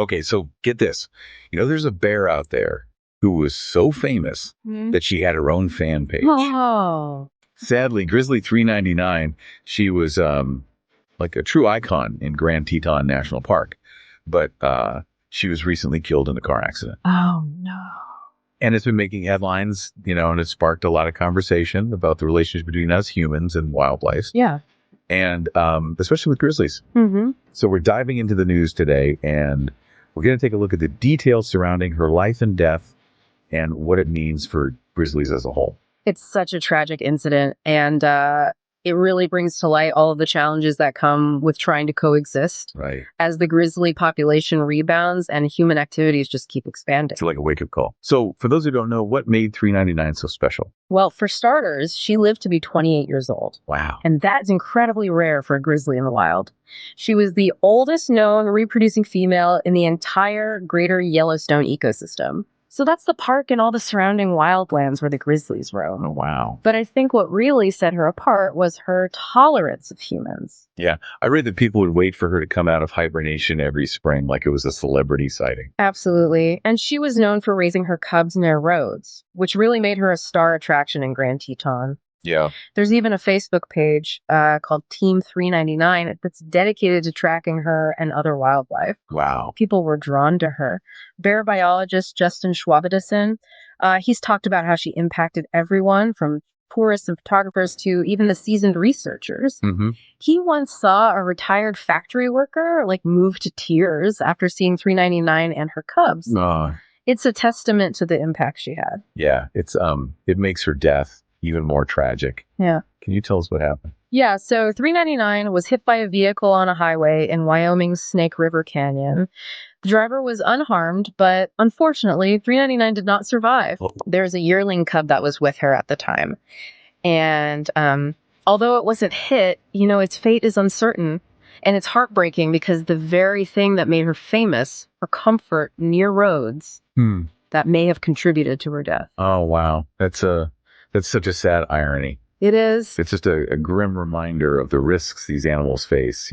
Okay, so get this. There's a bear out there who was so famous that she had her own fan page. Oh. Sadly, Grizzly 399, she was like a true icon in Grand Teton National Park, but she was recently killed in a car accident. Oh, no. And it's been making headlines, and it sparked a lot of conversation about the relationship between us humans and wildlife. Yeah. And especially with grizzlies. Mm-hmm. So we're diving into the news today, and we're going to take a look at the details surrounding her life and death and what it means for grizzlies as a whole. It's such a tragic incident, and it really brings to light all of the challenges that come with trying to coexist Right. as the grizzly population rebounds and human activities just keep expanding. It's like a wake-up call. So for those who don't know, what made 399 so special? Well, for starters, she lived to be 28 years old. Wow. And that's incredibly rare for a grizzly in the wild. She was the oldest known reproducing female in the entire greater Yellowstone ecosystem. So that's the park and all the surrounding wildlands where the grizzlies roam. Oh, wow. But I think what really set her apart was her tolerance of humans. Yeah. I read that people would wait for her to come out of hibernation every spring like it was a celebrity sighting. Absolutely. And she was known for raising her cubs near roads, which really made her a star attraction in Grand Teton. Yeah. There's even a Facebook page called Team 399 that's dedicated to tracking her and other wildlife. Wow. People were drawn to her. Bear biologist Justin Schwabedison, he's talked about how she impacted everyone from tourists and photographers to even the seasoned researchers. Mm-hmm. He once saw a retired factory worker move to tears after seeing 399 and her cubs. It's a testament to the impact she had. Yeah. It makes her death even more tragic. Yeah. Can you tell us what happened? Yeah, so 399 was hit by a vehicle on a highway in Wyoming's Snake River Canyon. The driver was unharmed, but unfortunately, 399 did not survive. Oh. There's a yearling cub that was with her at the time. And although it wasn't hit, its fate is uncertain. And it's heartbreaking because the very thing that made her famous, her comfort near roads, that may have contributed to her death. Oh, wow. That's such a sad irony. It is. It's just a grim reminder of the risks these animals face,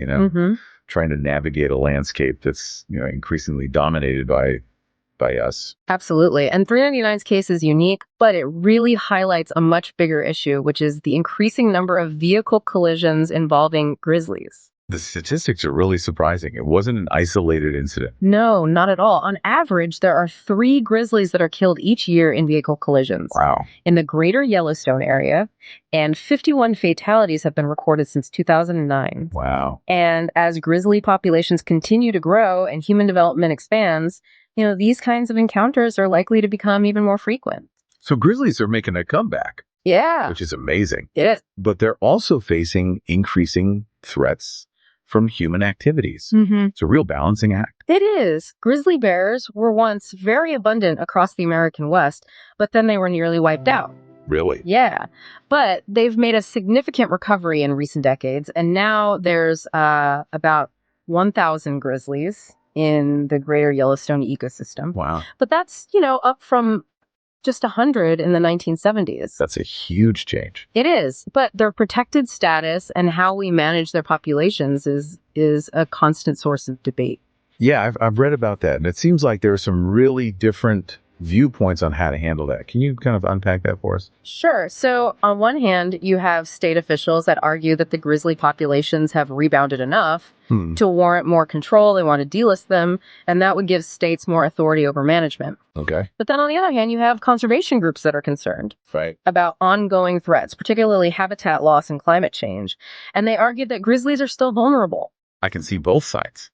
trying to navigate a landscape that's, increasingly dominated by us. Absolutely. And 399's case is unique, but it really highlights a much bigger issue, which is the increasing number of vehicle collisions involving grizzlies. The statistics are really surprising. It wasn't an isolated incident. No, not at all. On average, there are 3 grizzlies that are killed each year in vehicle collisions. Wow. In the greater Yellowstone area, and 51 fatalities have been recorded since 2009. Wow. And as grizzly populations continue to grow and human development expands, these kinds of encounters are likely to become even more frequent. So grizzlies are making a comeback. Yeah. Which is amazing. It is. But they're also facing increasing threats from human activities. Mm-hmm. It's a real balancing act. It is. Grizzly bears were once very abundant across the American West, but then they were nearly wiped out. Really? Yeah. But they've made a significant recovery in recent decades, and now there's about 1,000 grizzlies in the greater Yellowstone ecosystem. Wow. But that's, up from just 100 in the 1970s. That's a huge change. It is, but their protected status and how we manage their populations is a constant source of debate. Yeah, I've read about that, and it seems like there are some really different viewpoints on how to handle that. Can you kind of unpack that for us? Sure. So on one hand, you have state officials that argue that the grizzly populations have rebounded enough to warrant more control. They want to delist them, and that would give states more authority over management. Okay. But then on the other hand, you have conservation groups that are concerned about ongoing threats, particularly habitat loss and climate change. And they argue that grizzlies are still vulnerable. I can see both sides.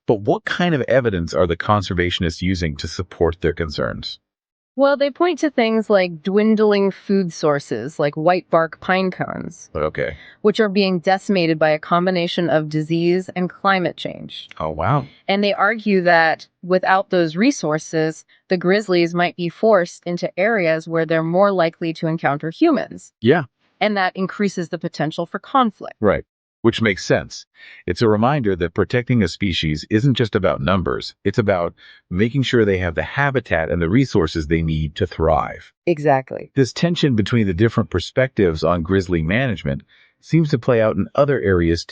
But what kind of evidence are the conservationists using to support their concerns? Well, they point to things like dwindling food sources, like white bark pine cones, Okay. which are being decimated by a combination of disease and climate change. Oh, wow. And they argue that without those resources, the grizzlies might be forced into areas where they're more likely to encounter humans. Yeah. And that increases the potential for conflict. Right. Which makes sense. It's a reminder that protecting a species isn't just about numbers. It's about making sure they have the habitat and the resources they need to thrive. Exactly. This tension between the different perspectives on grizzly management seems to play out in other areas